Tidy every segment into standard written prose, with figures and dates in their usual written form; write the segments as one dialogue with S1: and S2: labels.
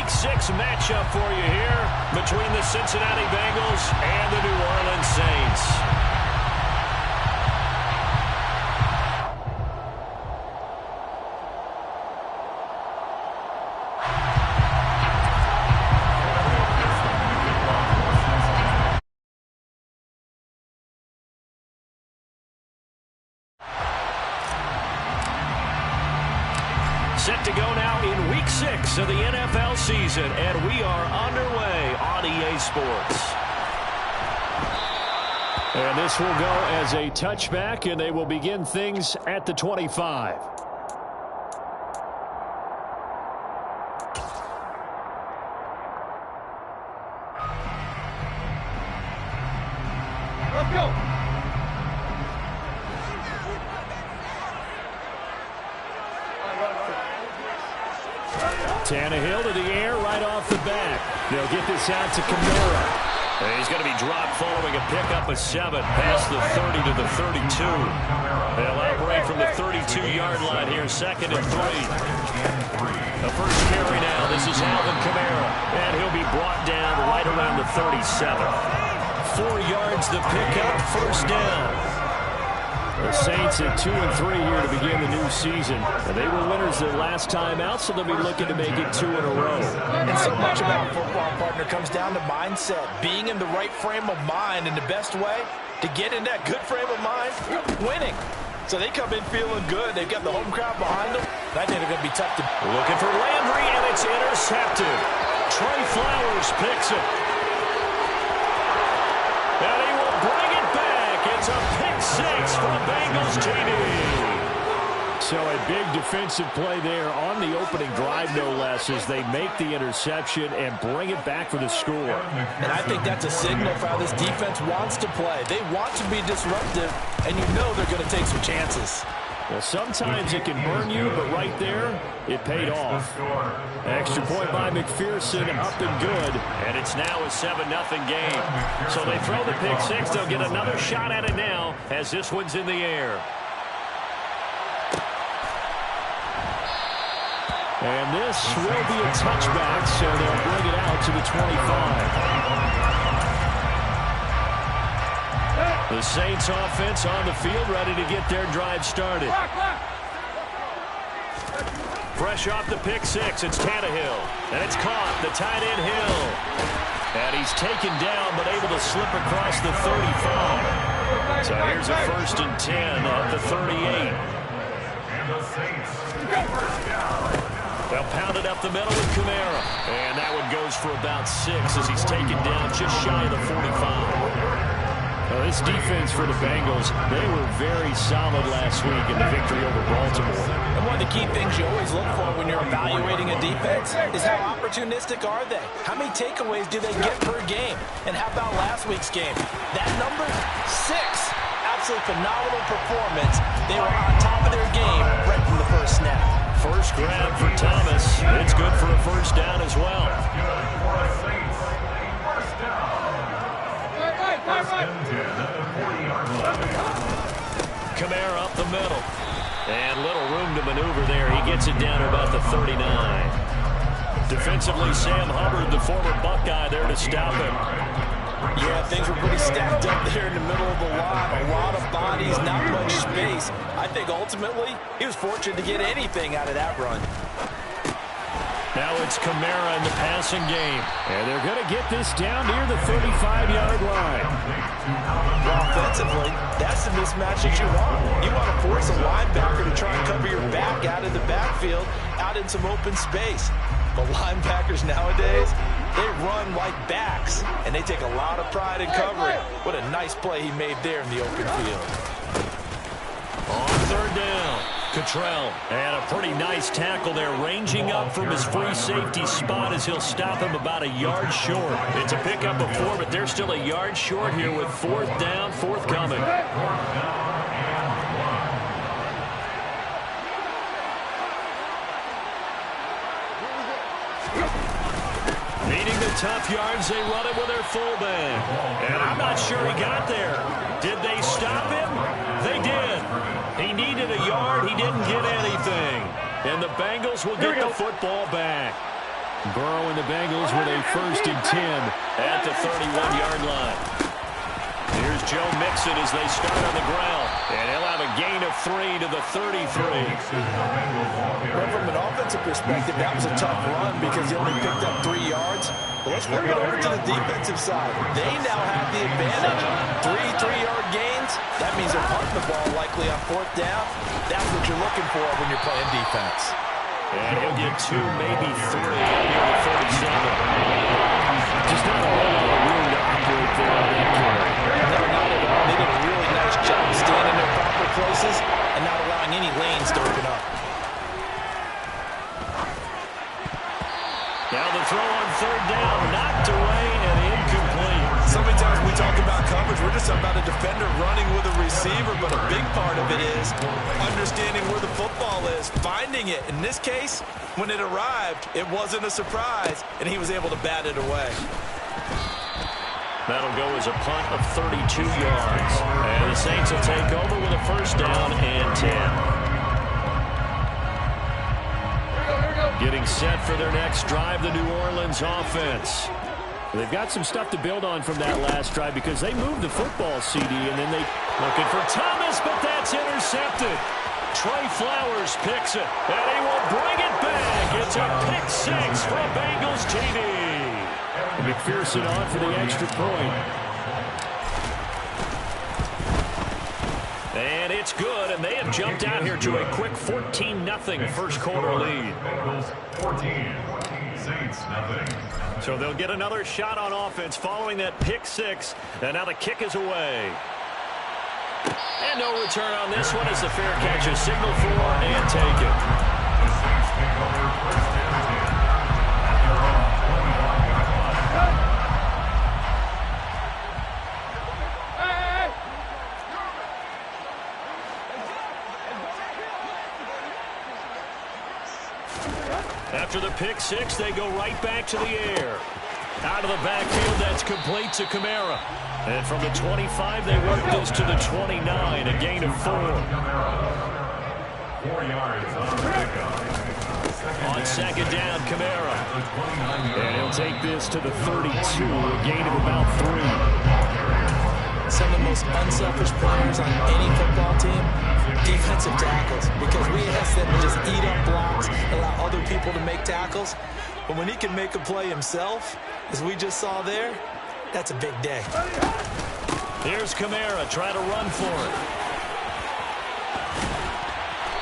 S1: Week 6 matchup for you here between the Cincinnati Bengals and the New Orleans Saints. Set to go now in Week 6 of the NFL season, and we are underway on EA Sports. And this will go as a touchback, and they will begin things at the 25.
S2: Let's go.
S1: Tannehill to the air right off the bat. They'll get this out to Kamara. And he's going to be dropped following a pickup of 7 past the 30 to the 32. They'll operate from the 32-yard line here, 2nd and 3. The first carry now. This is Alvin Kamara. And he'll be brought down right around the 37. 4 yards the pickup, first down. The Saints at 2 and 3 here to begin the new season. And they were winners their last time out, so they'll be looking to make it 2 in a row.
S3: And so much about football, partner, comes down to mindset. Being in the right frame of mind, and the best way to get in that good frame of mind, winning. So they come in feeling good. They've got the home crowd behind them. I think they're going to be tough to...
S1: Looking for Landry, and it's intercepted. Trey Flowers picks it. And he will bring it back. It's a pick 6 for the Bengals TD. So a big defensive play there on the opening drive, no less, as they make the interception and bring it back for the score.
S3: And I think that's a signal for how this defense wants to play. They want to be disruptive, and you know they're going to take some chances.
S1: Well, sometimes it can burn you, but right there, it paid off. Extra point by McPherson, up and good. And it's now a 7-0 game. So they throw the pick 6. They'll get another shot at it now as this one's in the air. And this will be a touchback, so they'll bring it out to the 25. The Saints offense on the field, ready to get their drive started. Fresh off the pick 6, it's Tannehill. And it's caught, the tight end Hill. And he's taken down, but able to slip across the 35. So here's a 1st and 10 at the 38. They'll pound it up the middle with Kamara. And that one goes for about 6 as he's taken down just shy of the 45. Well, this defense for the Bengals, they were very solid last week in the victory over Baltimore.
S3: And one of the key things you always look for when you're evaluating a defense is how opportunistic are they? How many takeaways do they get per game? And how about last week's game? That number, 6. Absolutely phenomenal performance. They were on top of their game right from the first snap.
S1: First grab for Thomas. It's good for a first down as well. Kamara up the middle. And little room to maneuver there. He gets it down to about the 39. Defensively, Sam Hubbard, the former Buckeye, there to stop him.
S3: Yeah, things were pretty stacked up there in the middle of the line. A lot of bodies, not much space. I think ultimately he was fortunate to get anything out of that run.
S1: Now it's Kamara in the passing game. And they're going to get this down near the 35-yard line.
S3: Well, offensively, that's the mismatch that you want. You want to force a linebacker to try and cover your back out of the backfield, out in some open space. But linebackers nowadays, they run like backs, and they take a lot of pride in covering. What a nice play he made there in the open field.
S1: On 3rd down. Cottrell, and a pretty nice tackle there, ranging up from his free safety spot as he'll stop him about a yard short. It's a pickup of 4, but they're still a yard short here with 4th down, forthcoming. Needing the tough yards, they run it with their fullback. And I'm not sure he got there. Did they stop him? They did. He needed a yard. He didn't get anything. And the Bengals will get the football back. Burrow and the Bengals with a 1st and 10 at the 31-yard line. Here's Joe Mixon as they start on the ground. And he'll have a gain of 3 to the 33.
S3: Well, from an offensive perspective, that was a tough run because he only picked up 3 yards. But let's flip it over to the defensive side. They now have the advantage. 3 3-yard gains. That means they're punting the ball likely on 4th down. That's what you're looking for when you're playing defense.
S1: And he'll get 2, maybe 3 near the 37. Just not a whole lot of room to operate there on that carry.
S3: No, not at all. They did a really nice job staying in their proper places and not allowing any lanes to open up.
S1: Now the throw on 3rd down, knocked away and incomplete.
S3: So many times we talk about coverage, we're just about a defender running with a receiver, but a big part of it is understanding where the football is, finding it. In this case, when it arrived, it wasn't a surprise, and he was able to bat it away.
S1: That'll go as a punt of 32 yards. And the Saints will take over with a 1st down and 10. Getting set for their next drive, the New Orleans offense. They've got some stuff to build on from that last drive because they moved the football, CD, and then they looking for Thomas, but that's intercepted. Trey Flowers picks it, and he will bring it back. It's a pick 6 for a Bengals TD. McPherson on for the extra point. And it's good, and they have jumped out here to a quick 14-0 first quarter lead.
S2: 14, Saints nothing.
S1: So they'll get another shot on offense following that pick 6, and now the kick is away. And no return on this one as the fair catch is signaled for and taken.
S2: The Saints take over 1st and 10 at their own 21-yard line.
S1: After the pick 6, they go right back to the air. Out of the backfield, that's complete to Kamara. And from the 25, they work this to the 29, a gain of 4.
S2: 4 yards on the pickup.
S1: On 2nd down, Kamara. And he'll take this to the 32, a gain of about 3.
S3: Some of the most unselfish players on any football team, defensive tackles, because we ask them to just eat up blocks, allow other people to make tackles. But when he can make a play himself, as we just saw there, that's a big day.
S1: Here's Kamara, try to run for it.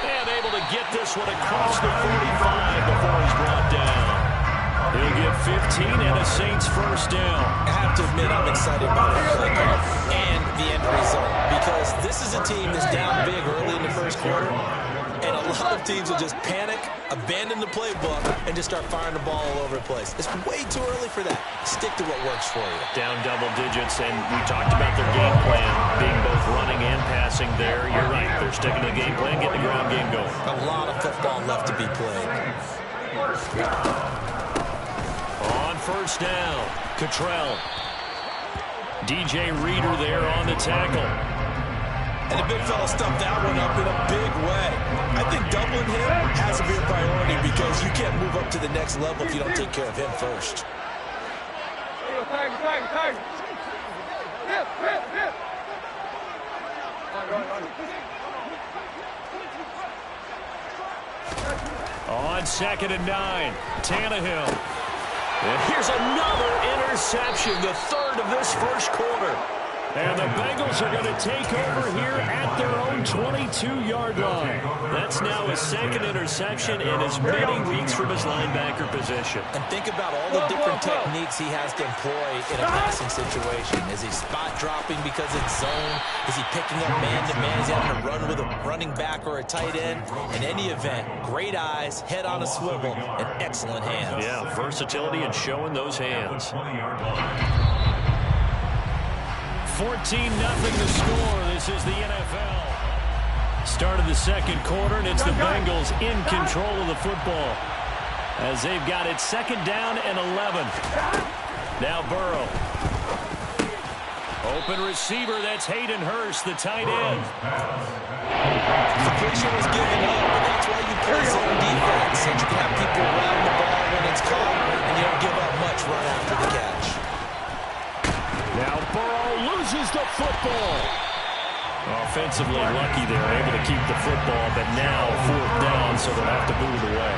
S1: And able to get this one across the 45 before he's brought down. He'll get 15 and a Saints 1st down.
S3: I have to admit I'm excited about that play call and the end result, because this is a team that's down big early in the first quarter, and a lot of teams will just panic, abandon the playbook, and just start firing the ball all over the place. It's way too early for that. Stick to what works for you.
S1: Down double digits, and we talked about their game plan being both running and passing there. You're right. They're sticking to the game plan, getting the ground game going.
S3: A lot of football left to be played.
S1: On 1st down, Cottrell. DJ Reader there on the tackle.
S3: And the big fella stuffed that one up in a big way. I think doubling him has to be a priority because you can't move up to the next level if you don't take care of him first.
S1: On 2nd and 9, Tannehill. And here's another interception, the 3rd of this first quarter. And the Bengals are going to take over here at their own 22-yard line. That's now his 2nd interception in as many weeks from his linebacker position.
S3: And think about all the different techniques he has to employ in a passing situation. Is he spot dropping because it's zone? Is he picking up man-to-man? Is he having to run with a running back or a tight end? In any event, great eyes, head on a swivel, and excellent hands.
S1: Yeah, versatility and showing those hands. 14-0 the score. This is the NFL. Start of the second quarter, and it's the Bengals in control of the football as they've got it 2nd down and 11. Now Burrow. Open receiver, that's Hayden Hurst, the tight end.
S3: Completion was given up, but that's why you play zone defense, so you can have people around the ball when it's caught.
S1: the football. Offensively lucky they're able to keep the football, but now 4th down, so they'll have to boot it away.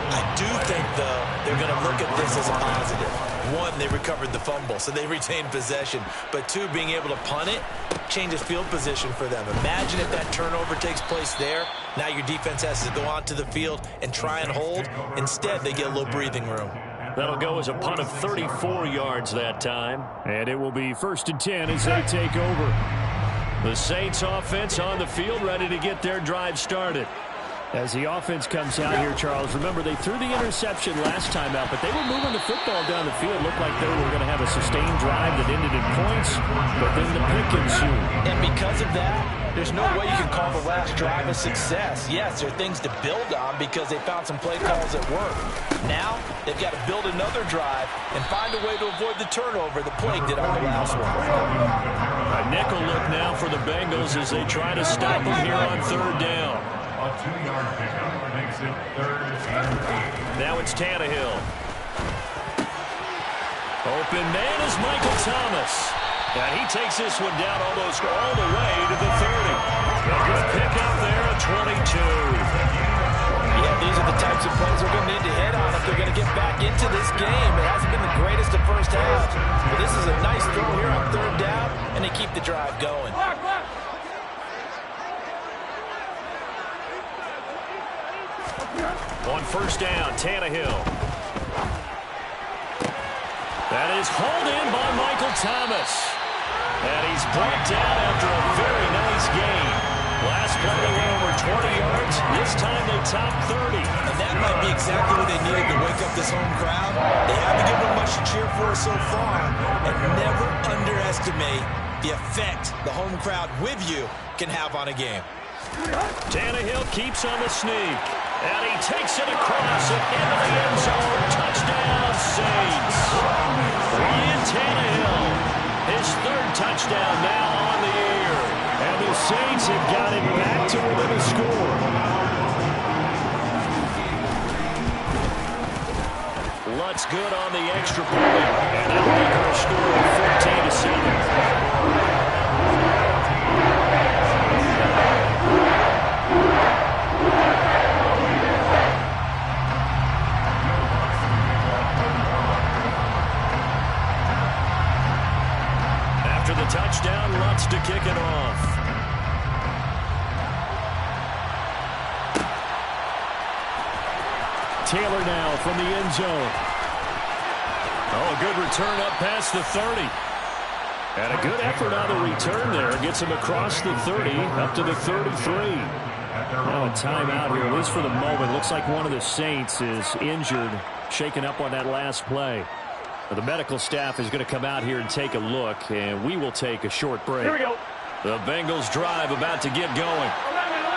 S3: I do think, though, they're going to look at this as a positive. One, they recovered the fumble, so they retained possession. But two, being able to punt it changes field position for them. Imagine if that turnover takes place there. Now your defense has to go onto the field and try and hold. Instead, they get a little breathing room.
S1: That'll go as a punt of 34 yards that time. And it will be 1st and 10 as they take over. The Saints offense on the field, ready to get their drive started. As the offense comes out here, Charles, remember they threw the interception last time out, but they were moving the football down the field. Looked like they were going to have a sustained drive that ended in points, but then the pick ensued.
S3: And because of that, there's no way you can call the last drive a success. Yes, there are things to build on because they found some play calls that work. Now, they've got to build another drive and find a way to avoid the turnover the plague did on the last one.
S1: A nickel look now for the Bengals as they try to stop them here on 3rd down.
S2: A 2-yard pickup makes it 3rd and 8.
S1: Now it's Tannehill. Open man is Michael Thomas. And he takes this one down almost all the way to the 30. A good pickup there at 22.
S3: Yeah, these are the types of plays they're going to need to hit on if they're going to get back into this game. It hasn't been the greatest of first half, but this is a nice throw here on 3rd down, and they keep the drive going.
S1: On 1st down, Tannehill. That is hauled in by Michael Thomas. And he's brought down after a very nice game. Last play they went over 20 yards. This time they topped 30.
S3: And that might be exactly what they needed to wake up this home crowd. They haven't given them much to cheer for so far. And never underestimate the effect the home crowd with you can have on a game.
S1: Tannehill keeps on the sneak. And he takes it across and into the end zone. Touchdown, Saints. Ryan Tannehill, his 3rd touchdown now on the year. And the Saints have got it back to within a score. Lutz good on the extra point. And that'll make our score 14-7. Touchdown, Lutz to kick it off. Taylor now from the end zone. Oh, a good return up past the 30. And a good effort on the return there. Gets him across the 30, up to the 33. Now a timeout here, at least for the moment. Looks like one of the Saints is injured, shaken up on that last play. The medical staff is going to come out here and take a look, and we will take a short break. Here we go. The Bengals drive about to get going.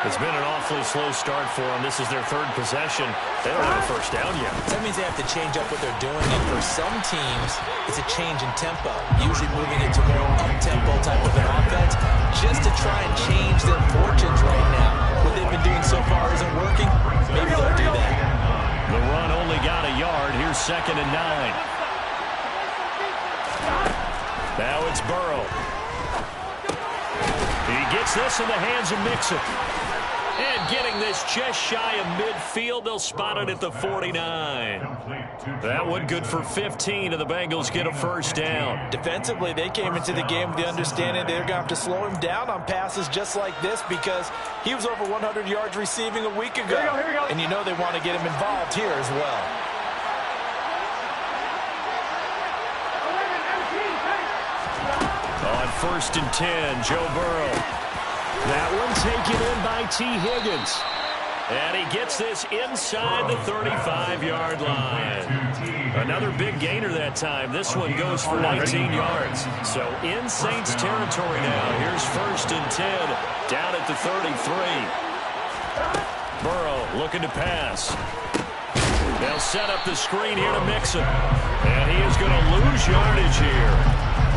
S1: It's been an awfully slow start for them. This is their 3rd possession. They don't have a 1st down yet.
S3: That means they have to change up what they're doing, and for some teams, it's a change in tempo, usually moving into more up-tempo type of an offense, just to try and change their fortunes right now. What they've been doing so far isn't working. Maybe they'll do that.
S1: The run only got a yard. Here's 2nd and 9. Now it's Burrow. He gets this in the hands of Mixon. And getting this just shy of midfield, they'll spot it at the 49. That one good for 15, and the Bengals get a 1st down.
S3: Defensively, they came into the game with the understanding they're going to have to slow him down on passes just like this because he was over 100 yards receiving a week ago. Here we go. And you know they want to get him involved here as well.
S1: On 1st and 10, Joe Burrow. That one taken in by T. Higgins. And he gets this inside the 35-yard line. Another big gainer that time. This one goes for 19 yards. So in Saints territory now. Here's 1st and 10 down at the 33. Burrow looking to pass. They'll set up the screen here to Mixon. And he is going to lose yardage here.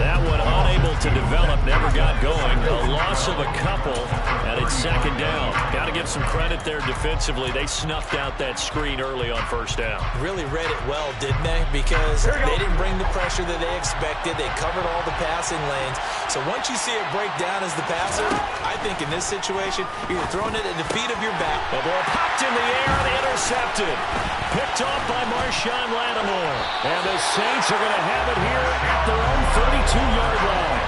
S1: That one unable to develop, never got going. A loss of a couple, and it's second down. Got to give some credit there defensively. They snuffed out that screen early on first down.
S3: Really read it well, didn't they? Because they didn't bring the pressure that they expected. They covered all the passing lanes. So once you see it break down as the passer, I think in this situation, you're throwing it at the feet of your back.
S1: The ball popped in the air and intercepted. Picked off by Marshawn Lattimore. And the Saints are going to have it here at their own 32-yard line.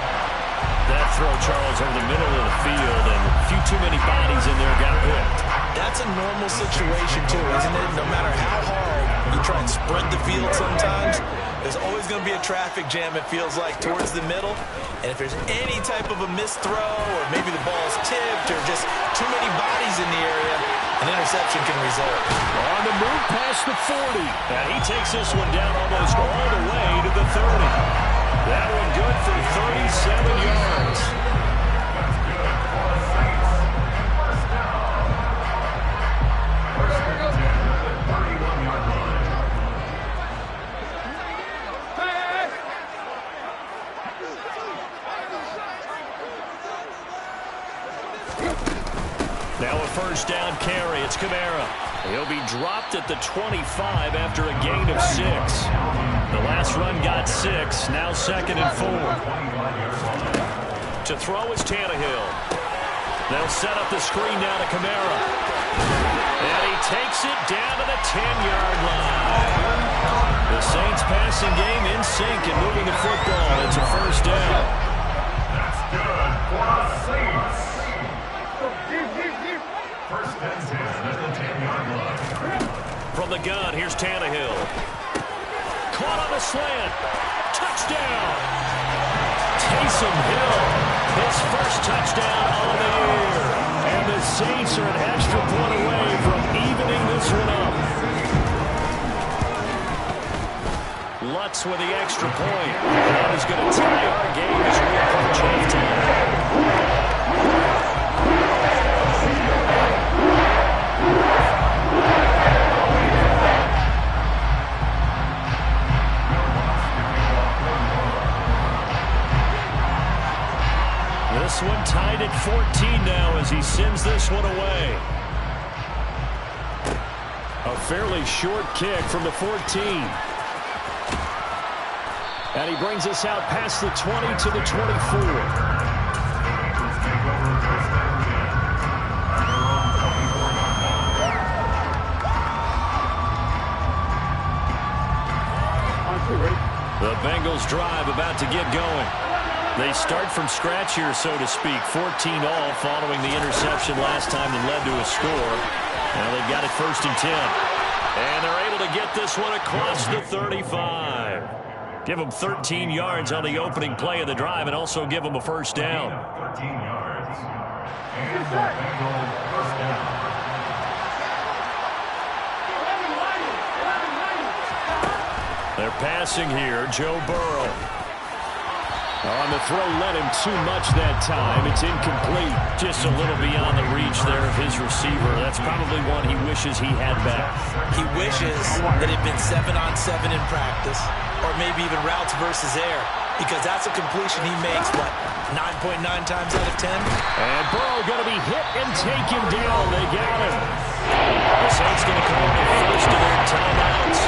S1: That throw, Charles, over the middle of the field, and a few too many bodies in there got picked.
S3: That's a normal situation, too, isn't it? No matter how hard you try and spread the field sometimes, there's always going to be a traffic jam, it feels like, towards the middle. And if there's any type of a missed throw, or maybe the ball's tipped, or just too many bodies in the area, an interception can result.
S1: On the move past the 40. And he takes this one down almost all the way to the 30. That one good for 37 yards. Now a first down carry. It's Kamara. He'll be dropped at the 25 after a gain of 6. The last run got 6. Now second and 4. To throw is Tannehill. They'll set up the screen now to Kamara. And he takes it down to the 10-yard line. The Saints passing game in sync and moving the football. It's a first down.
S2: That's good for the Saints. First and 10 at the 10-yard line.
S1: From the gun, here's Tannehill. Caught on the slant. Touchdown. Taysom Hill, his first touchdown on the year. And the Saints are an extra point away from evening this one up. Lutz with the extra point. That is going to tie our game as we approach halftime. This one tied at 14 now as he sends this one away. A fairly short kick from the 14. And he brings us out past the 20 to the 24. The Bengals drive about to get going. They start from scratch here, so to speak. 14-all following the interception last time that led to a score. Now they've got it first and 10. And they're able to get this one across the 35. Give them 13 yards on the opening play of the drive and also give them a first down.
S2: 13 yards. And the Bengals first down.
S1: They're passing here. Joe Burrow. On the throw, led him too much that time. It's incomplete. Just a little beyond the reach there of his receiver. That's probably one he wishes he had back.
S3: He wishes that it had been 7-on-7 in practice, or maybe even routes versus air, because that's a completion he makes, what, 9.9 times out of 10?
S1: And Burrow going to be hit and taken down. They got him. The Saints going to call the first of their timeouts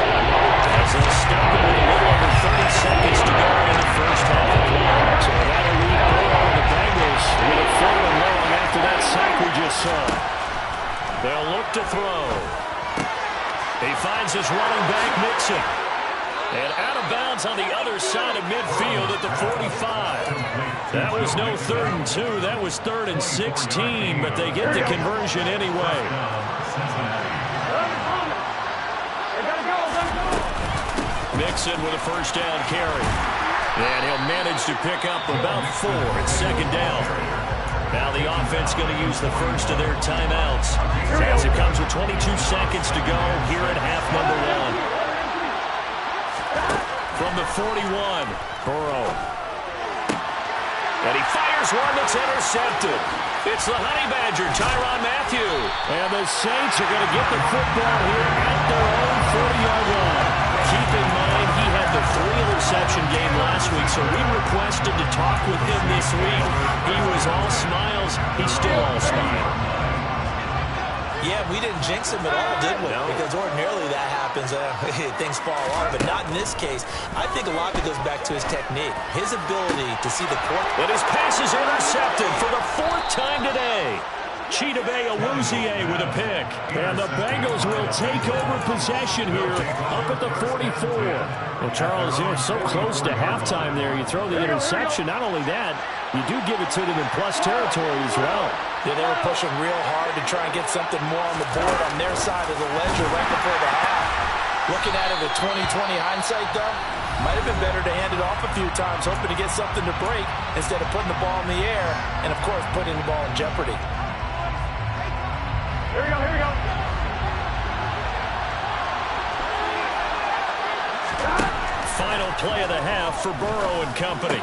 S1: as they stop it with a little over 30 seconds to go in the first half of play. So that'll leave Burrow and the Bengals with a 4th and long after that sack we just saw. They'll look to throw. He finds his running back, Mixon. And out of bounds on the other side of midfield at the 45. That was no 3rd and 2. That was 3rd and 16, but they get the conversion anyway. Mixon with a first down carry. And he'll manage to pick up about 4 at second down. Now the offense going to use the first of their timeouts as it comes with 22 seconds to go here at half number 1. From the 41, Burrow. And he fires one that's intercepted. It's the Honey Badger, Tyrann Mathieu. And the Saints are going to get the football here at their own 40-yard line. Keep in mind, he had the 3-interception game last week, so we requested to talk with him this week. He was all smiles. He's still all smiles.
S3: Yeah, we didn't jinx him at all, did we?
S1: No.
S3: Because ordinarily that happens. Things fall off, but not in this case. I think a lot of it goes back to his technique, his ability to see the court.
S1: But his pass is intercepted for the 4th time today. Chidobe Awuzie with a pick. And the Bengals will take over possession here up at the 44. Well, Charles, you're so close to halftime there. You throw the interception. Not only that, you do give it to them in plus territory as well.
S3: Yeah, they were pushing real hard to try and get something more on the board on their side of the ledger right before the half. Looking at it with 20/20 hindsight, though, might have been better to hand it off a few times, hoping to get something to break instead of putting the ball in the air and, of course, putting the ball in jeopardy.
S2: Here we go, here we go.
S1: Final play of the half for Burrow and company.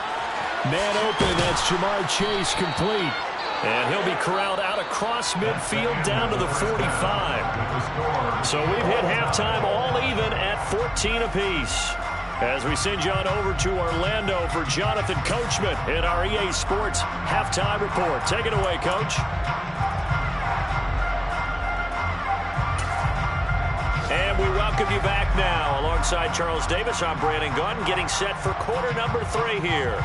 S1: Man open, that's Jamar Chase complete. And he'll be corralled out across midfield down to the 45. So we've hit halftime all even at 14 apiece. As we send you on over to Orlando for Jonathan Coachman in our EA Sports Halftime Report. Take it away, Coach. And we welcome you back now. Alongside Charles Davis, I'm Brandon Gunn, getting set for quarter number 3 here.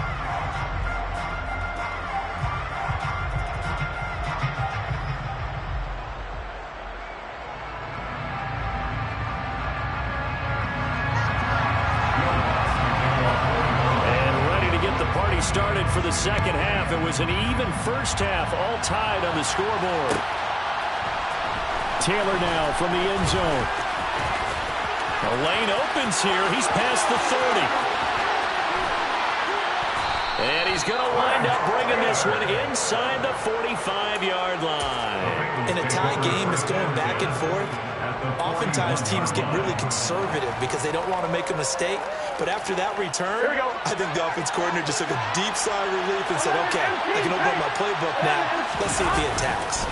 S1: Started for the second half. It was an even first half, all tied on the scoreboard. Taylor now from the end zone. The lane opens here. He's past the 30. And he's going to wind up bringing this one inside the 45-yard line.
S3: In a tie game that's going back and forth, oftentimes teams get really conservative because they don't want to make a mistake. But after that return, I think the offense coordinator just took a deep sigh of relief and said, okay, I can open up my playbook now. Let's see if he attacks.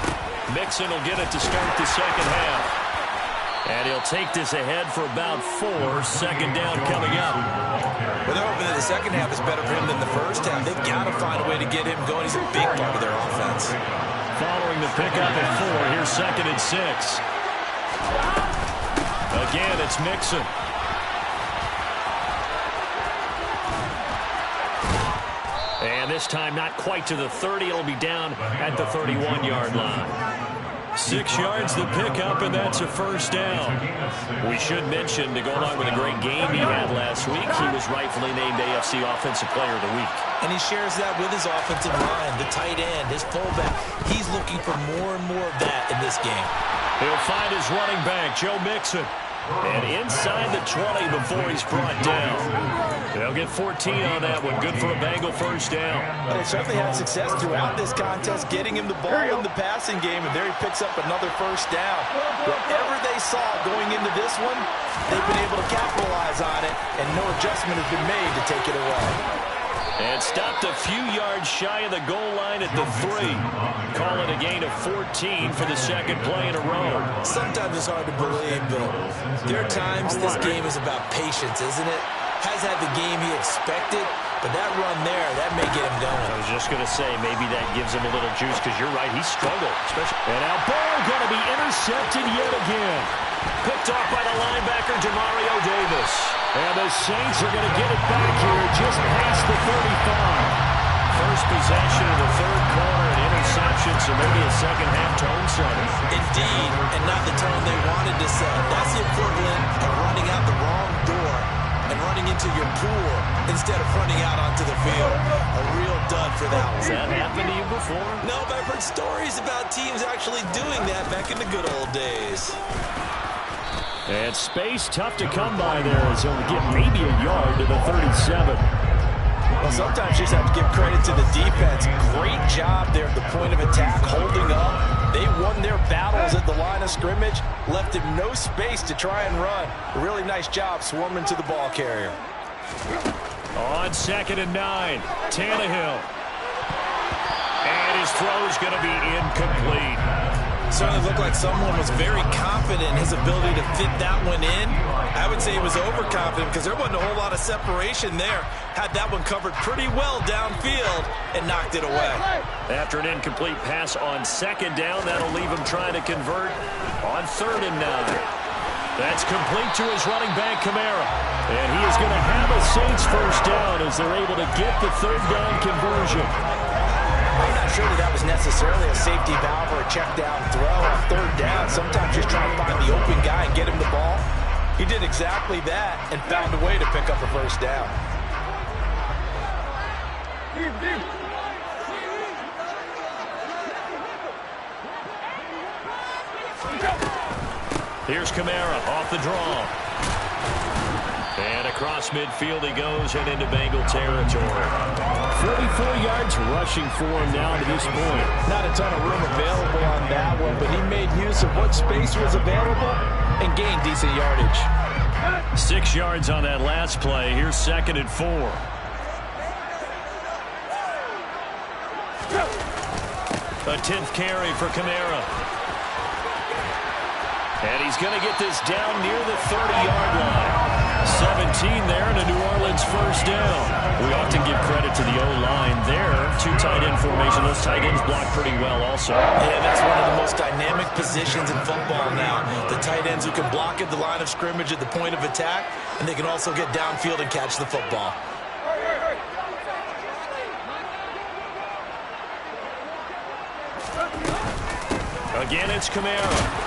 S1: Mixon will get it to start the second half. And he'll take this ahead for about 4. Second down coming up.
S3: Well, they're hoping that the second half is better for him than the first half. They've got to find a way to get him going. He's a big part of their offense.
S1: Following the pickup at 4, here's 2nd and 6. Again, it's Mixon. And this time not quite to the 30. It'll be down at the 31-yard line. 6 yards the pickup, and that's a first down. We should mention, to go along with the great game he had last week, he was rightfully named AFC Offensive Player of the Week.
S3: And he shares that with his offensive line, the tight end, his fullback. He's looking for more and more of that in this game.
S1: He'll find his running back, Joe Mixon. And inside the 20 before he's brought down. They'll get 14 on that one. Good for a Bengal first down.
S3: And they certainly had success throughout this contest, getting him the ball in the passing game, and there he picks up another first down. Whatever they saw going into this one, they've been able to capitalize on it, and no adjustment has been made to take it away.
S1: And stopped a few yards shy of the goal line at the 3. Call it a gain of 14 for the second play in a row.
S3: Sometimes it's hard to believe, but there are times this game is about patience, isn't it? Has had the game he expected, but that run there, that may get him going.
S1: I was just going to say, maybe that gives him a little juice, because you're right, he struggled. And now Burrow going to be intercepted yet again. Picked off by the linebacker, Demario Davis. And the Saints are going to get it back here just past the 35. First possession of the third quarter, an interception, so maybe a second half tone setter.
S3: Indeed, and not the tone they wanted to set. That's the equivalent of running out the wrong door and running into your pool instead of running out onto the field. A real dud for that one.
S1: Has that happened to you before?
S3: No, but I've heard stories about teams actually doing that back in the good old days.
S1: And space tough to come by there as he'll get maybe a yard to the 37.
S3: Well, sometimes you just have to give credit to the defense. Great job there at the point of attack, holding up. They won their battles at the line of scrimmage, left him no space to try and run. A really nice job swarming to the ball carrier.
S1: On 2nd and 9, Tannehill. And his throw is going to be incomplete.
S3: Certainly looked like someone was very confident in his ability to fit that one in. I would say he was overconfident because there wasn't a whole lot of separation there. Had that one covered pretty well downfield and knocked it away.
S1: After an incomplete pass on second down, that'll leave him trying to convert on 3rd and 9. That's complete to his running back, Kamara. And he is going to have a Saints first down as they're able to get the 3rd down conversion.
S3: I'm not sure that was necessarily a safety valve or a check down throw on 3rd down. Sometimes just try to find the open guy and get him the ball. He did exactly that and found a way to pick up a first down.
S1: Here's Kamara off the draw. And across midfield he goes and into Bengal territory. 44 yards rushing for him now to this point.
S3: Not a ton of room available on that one, but he made use of what space was available and gained decent yardage.
S1: 6 yards on that last play. Here's 2nd and 4. A 10th carry for Kamara. And he's going to get this down near the 30-yard line. 17 there and a New Orleans first down. We often give credit to the O-line there. 2 tight end formation. Those tight ends block pretty well also.
S3: Yeah, that's one of the most dynamic positions in football now. The tight ends who can block at the line of scrimmage at the point of attack, and they can also get downfield and catch the football.
S1: Again, it's Kamara.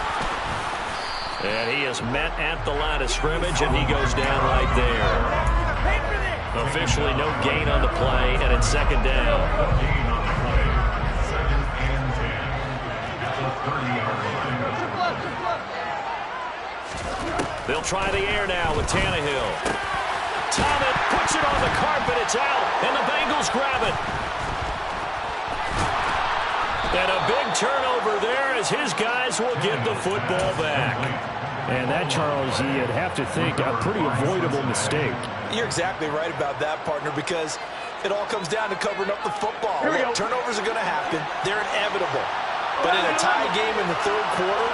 S1: And he is met at the line of scrimmage, and he goes down right there. Officially no gain on the play, and it's 2nd down. They'll try the air now with Tannehill. Thomas puts it on the carpet. It's out, and the Bengals grab it. And a big turnover there as his guys will get the football back.
S4: And that, Charles, you'd have to think a pretty avoidable mistake.
S3: You're exactly right about that, partner, because it all comes down to covering up the football. Look, turnovers are going to happen. They're inevitable. But in a tie game in the 3rd quarter,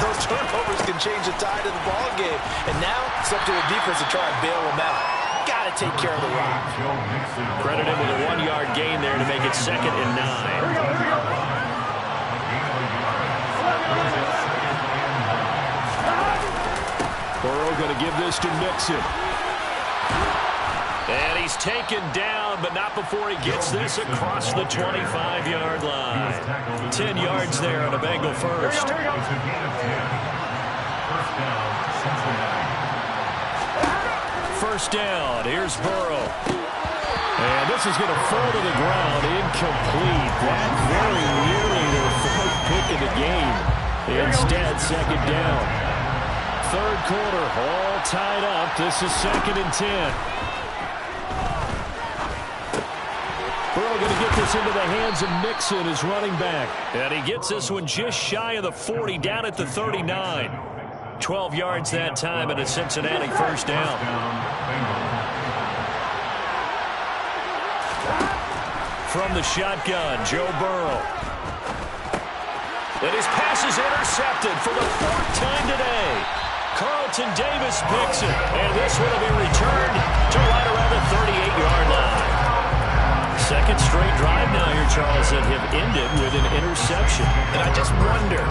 S3: those turnovers can change the tide of the ball game. And now it's up to the defense to try and bail them out. Got to take care of the rock.
S1: Credit him with a 1-yard gain there to make it 2nd and 9.
S4: Burrow going to give this to Mixon.
S1: And he's taken down, but not before he gets this across the 25-yard line. 10 yards there on a Bengal first. First down, here's Burrow.
S4: And this is going to fall to the ground, incomplete. That very nearly their 4th pick of the game. Instead, 2nd down. 3rd quarter, all tied up. This is 2nd and 10. Burrow going to get this into the hands of Mixon, his running back.
S1: And he gets this one just shy of the 40, down at the 39. 12 yards that time, and a Cincinnati first down. From the shotgun, Joe Burrow. And his pass is intercepted for the 4th time today. Carlton Davis picks it, and this one will be returned to right around the 38-yard line. 2nd straight drive now here, Charles, that have ended with an interception.
S3: And I just wonder,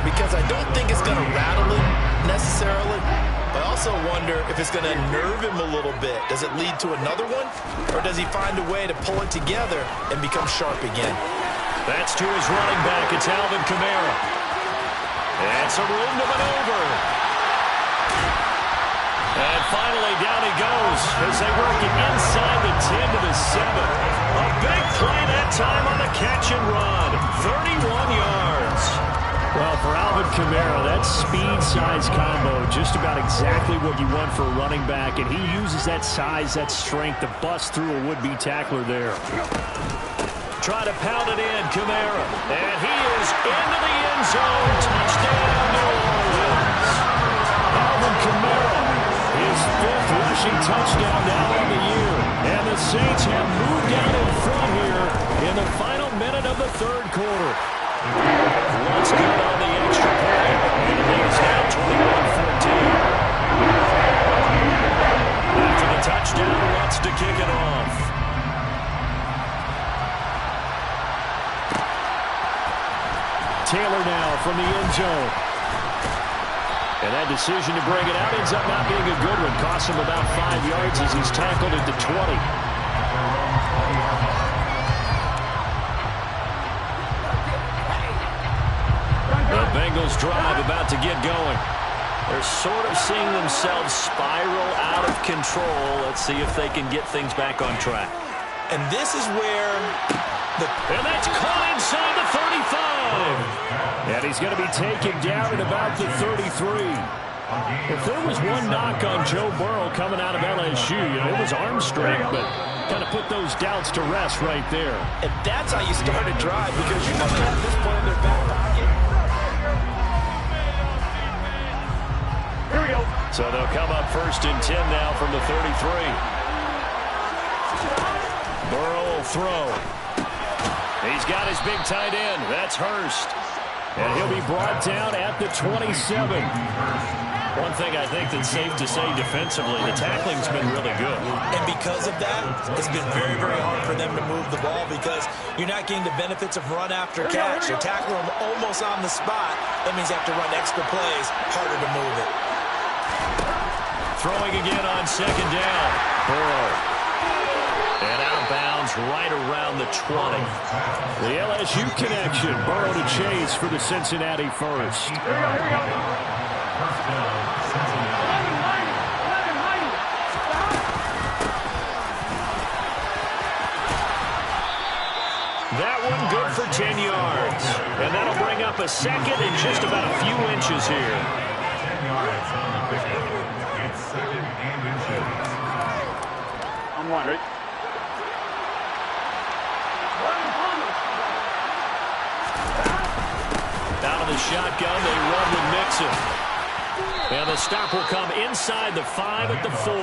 S3: because I don't think it's going to rattle him necessarily, I also wonder if it's going to nerve him a little bit. Does it lead to another one, or does he find a way to pull it together and become sharp again?
S1: That's to his running back. It's Alvin Kamara. And some room to maneuver. And finally, down he goes as they work it inside the 10 to the 7. A big play that time on the catch and run. 31 yards.
S4: Well, for Alvin Kamara, that speed-size combo, just about exactly what you want for a running back. And he uses that size, that strength to bust through a would-be tackler there.
S1: Try to pound it in, Kamara. And he is into the end zone. Touchdown, New Orleans.
S4: Alvin Kamara, his 5th rushing touchdown now on the year. And the Saints have moved out in front here in the final minute of the 3rd quarter.
S1: Lutz good on the extra point. And the lead is now 21-14. After the touchdown, Lutz to kick it off.
S4: Taylor now from the end zone. And that decision to bring it out ends up not being a good one. Costs him about 5 yards as he's tackled at the 20.
S1: The Bengals drive about to get going. They're sort of seeing themselves spiral out of control. Let's see if they can get things back on track.
S3: And this is where
S1: And that's caught inside the 35.
S4: And he's going to be taken down at about the 33. If there was one knock on Joe Burrow coming out of LSU, it was arm strength, but kind of put those doubts to rest right there.
S3: And that's how you start a drive, because you know they have this play in their back pocket.
S1: Here we go. So they'll come up 1st and 10 now from the 33. Burrow will throw. He's got his big tight end. That's Hurst.
S4: And he'll be brought down at the 27.
S1: One thing I think that's safe to say defensively, the tackling's been really good.
S3: And because of that, it's been very, very hard for them to move the ball, because you're not getting the benefits of run after catch. You're tackling them almost on the spot. That means you have to run extra plays, harder to move it.
S1: Throwing again on 2nd down. Burrow. And out of bounds right around the 20.
S4: The LSU connection. Burrow to Chase for the Cincinnati first.
S1: That one good for 10 yards. And that'll bring up a second and just about a few inches here.
S2: 10 yards on the pickup. It's 2nd and inches.
S5: I'm one, right?
S1: Out of the shotgun, they run with Mixon. And the stop will come inside the 5 at the 4.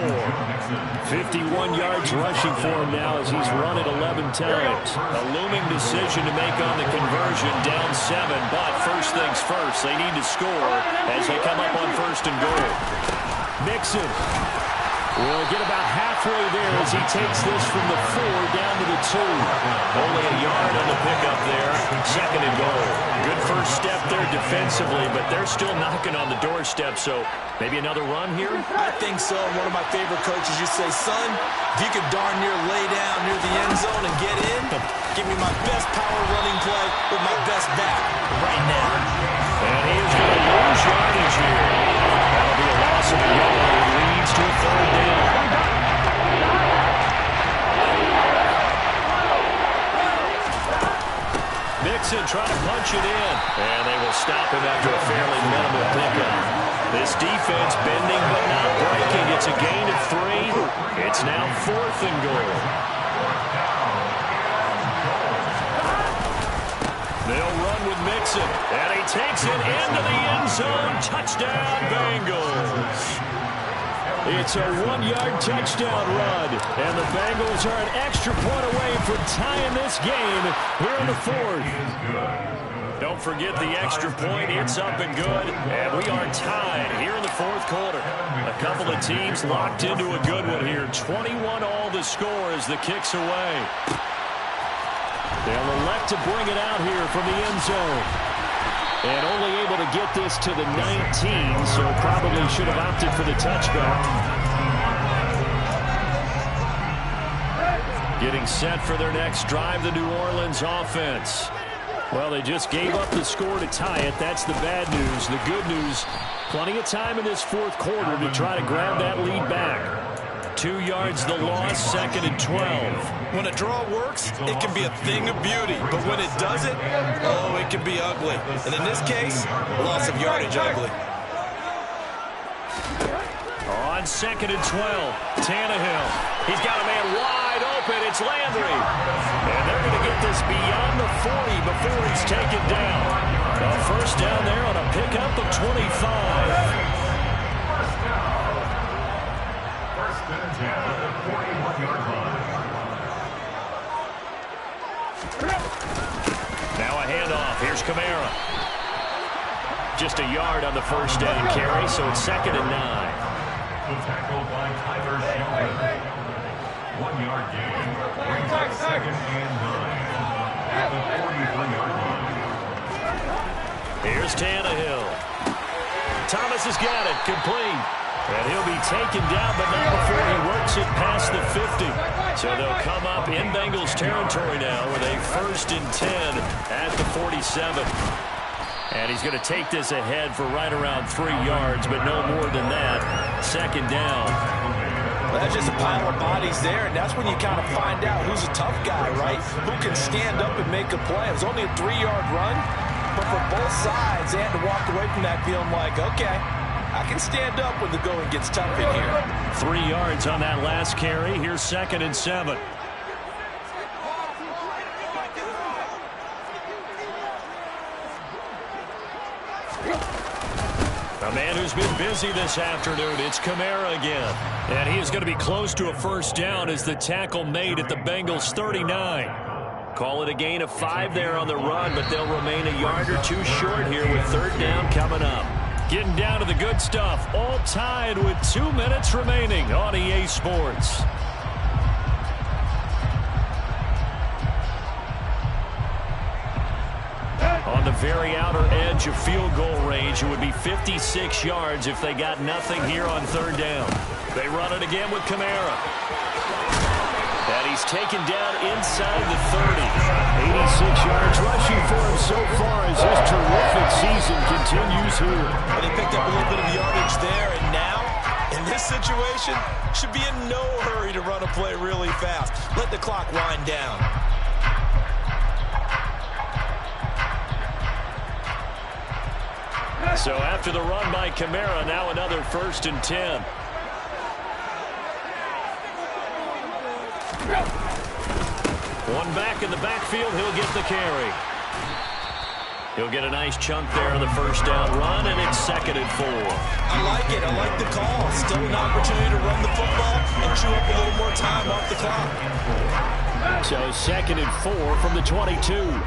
S4: 51 yards rushing for him now as he's run it 11 times.
S1: A looming decision to make on the conversion, down 7. But first things first, they need to score as they come up on 1st and goal.
S4: Mixon will get about halfway there as he takes this from the 4 down to the 2.
S1: Only a yard on the pickup there. 2nd and goal. Good first step there defensively, but they're still knocking on the doorstep, so maybe another run here?
S3: I think so. One of my favorite coaches used to say, son, if you could darn near lay down near the end zone and get in, give me my best power running play with my best back right now.
S1: And he is going to lose yardage here. That'll be a loss of a yard. It leads to a 3rd down. Mixon trying to punch it in. And they will stop him after a fairly minimal pickup. This defense bending but not breaking. It's a gain of 3. It's now 4th and goal. They'll run with Mixon. And he takes it into the end zone. Touchdown, Bengals.
S4: It's a 1-yard touchdown run, and the Bengals are an extra point away from tying this game here in the 4th.
S1: Don't forget the extra point. It's up and good, and we are tied here in the 4th quarter. A couple of teams locked into a good one here. 21 all the score as the kick's away.
S4: They'll elect to bring it out here from the end zone. And only able to get this to the 19, so probably should have opted for the touchback.
S1: Getting set for their next drive, the New Orleans offense.
S4: Well, they just gave up the score to tie it. That's the bad news. The good news, plenty of time in this 4th quarter to try to grab that lead back.
S1: 2 yards the loss, 2nd and 12.
S3: When a draw works, it can be a thing of beauty. But when it doesn't, oh, it can be ugly. And in this case, loss of yardage ugly.
S1: On 2nd and 12, Tannehill. He's got a man wide open. It's Landry. And they're going to get this beyond the 40 before he's taken down. A first down there on a pickup of 25.
S2: Now
S1: a handoff. Here's Kamara. Just a yard on the first down carry, so it's 2nd and 9.
S2: Tackled by Tyler Shelby. 1 yard gain. Brings up 2nd and 9. At the 43-yard line.
S1: Here's Tannehill. Thomas has got it, complete. And he'll be taken down, but not before he works it past the 50. So they'll come up in Bengals territory now with a 1st and 10 at the 47. And he's going to take this ahead for right around 3 yards, but no more than that. 2nd down.
S3: Well, that's just a pile of bodies there, and that's when you kind of find out who's a tough guy, right? Who can stand up and make a play. It was only a 3-yard run, but for both sides, they had to walk away from that feeling like, okay, I can stand up when the going gets tough in here.
S1: 3 yards on that last carry. Here's 2nd and 7. A man who's been busy this afternoon, it's Kamara again. And he is going to be close to a 1st down as the tackle made at the Bengals 39. Call it a gain of 5 there on the run, but they'll remain a yard or 2 short here with 3rd down coming up. Getting down to the good stuff, all tied with 2 minutes remaining on EA Sports. On the very outer edge of field goal range, it would be 56 yards if they got nothing here on 3rd down. They run it again with Kamara. And he's taken down inside the 30.
S4: 86 yards rushing for him so far as this terrific season continues here.
S3: And he picked up a little bit of yardage there, and now, in this situation, should be in no hurry to run a play really fast. Let the clock wind down.
S1: So after the run by Kamara, now another 1st and 10. One back in the backfield, he'll get the carry. He'll get a nice chunk there on the 1st down run, and it's 2nd and 4.
S3: I like it. I like the call. Still an opportunity to run the football and chew up a little more time off the clock.
S4: So 2nd and 4 from the 22.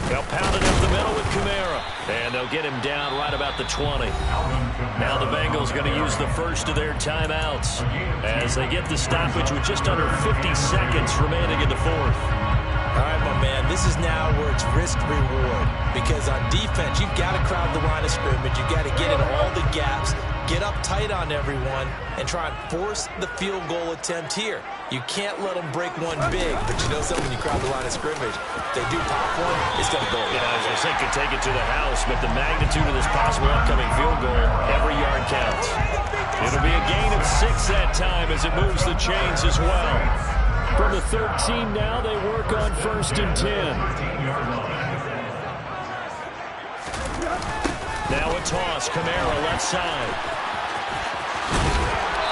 S1: They'll pound it up the middle with Kamara. And they'll get him down right about the 20. Now the Bengals going to use the first of their timeouts as they get the stoppage with just under 50 seconds remaining in the 4th.
S3: All right, my man, this is now where it's risk-reward. Because on defense, you've got to crowd the line of scrimmage. You've got to get in all the gaps, get up tight on everyone, and try and force the field goal attempt here. You can't let them break one big, but you know something, when you crowd the line of scrimmage, if they do pop one, it's going to go.
S1: Yeah, I was going to say, could take it to the house, but the magnitude of this possible upcoming field goal, every yard counts. It'll be a gain of 6 that time as it moves the chains as well.
S4: From the 13 now, they work on 1st and 10.
S1: Now a toss, Kamara left side.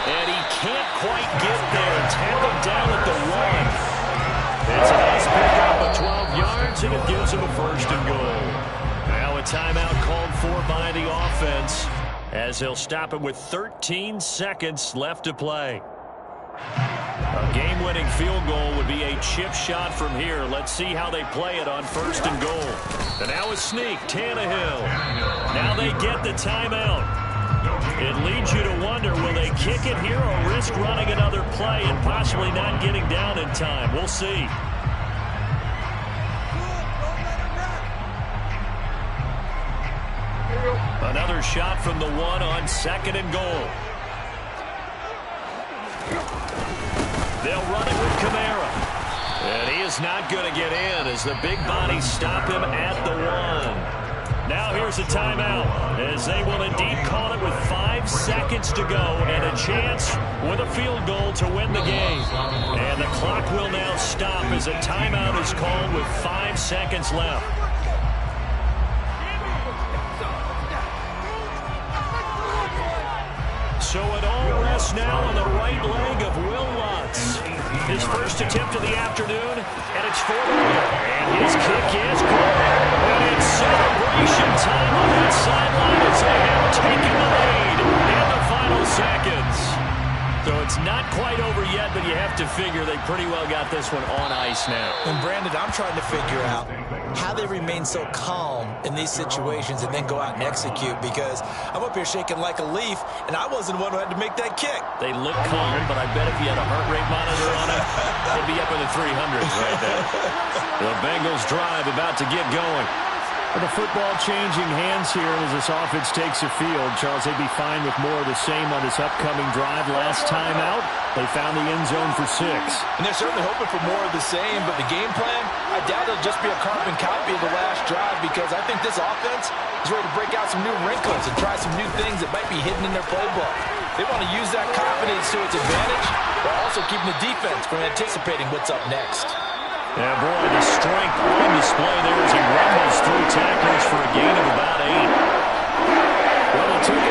S1: And he can't quite get there. Tackled down at the 1. It's a nice pickup of 12 yards, and it gives him a 1st and goal. Now a timeout called for by the offense as he'll stop it with 13 seconds left to play. A game-winning field goal would be a chip shot from here. Let's see how they play it on 1st and goal. And now a sneak, Tannehill. Now they get the timeout. It leads you to wonder, will they kick it here or risk running another play and possibly not getting down in time? We'll see. Another shot from the 1 on 2nd and goal. They'll run it with Kamara. And he is not going to get in as the big bodies stop him at the 1. Now here's a timeout as they will indeed call it with 5 seconds to go and a chance with a field goal to win the game. And the clock will now stop as a timeout is called with 5 seconds left. So it all rests pass now on the right leg of Will Lutz. His first attempt of the afternoon, and it's for the win. And his kick is good. And it's celebration time on that sideline as they have taken the lead in the final seconds. So it's not quite over yet, but you have to figure they pretty well got this one on ice now.
S3: And Brandon, I'm trying to figure out how they remain so calm in these situations and then go out and execute, because I'm up here shaking like a leaf, and I wasn't the one who had to make that kick.
S1: They look calm, but I bet if you had a heart rate monitor on it, they'd be up in the 300s right there. The Bengals drive about to get going.
S4: The football changing hands here as this offense takes the field. Charles, they'd be fine with more of the same on this upcoming drive. Last time out, they found the end zone for 6.
S3: And they're certainly hoping for more of the same, but the game plan, I doubt it'll just be a carbon copy of the last drive, because I think this offense is ready to break out some new wrinkles and try some new things that might be hidden in their playbook. They want to use that confidence to its advantage, while also keeping the defense from anticipating what's up next.
S1: Yeah, boy, the strength on display there as he rumbles through tackles for a gain of about 8.
S4: Well, it took us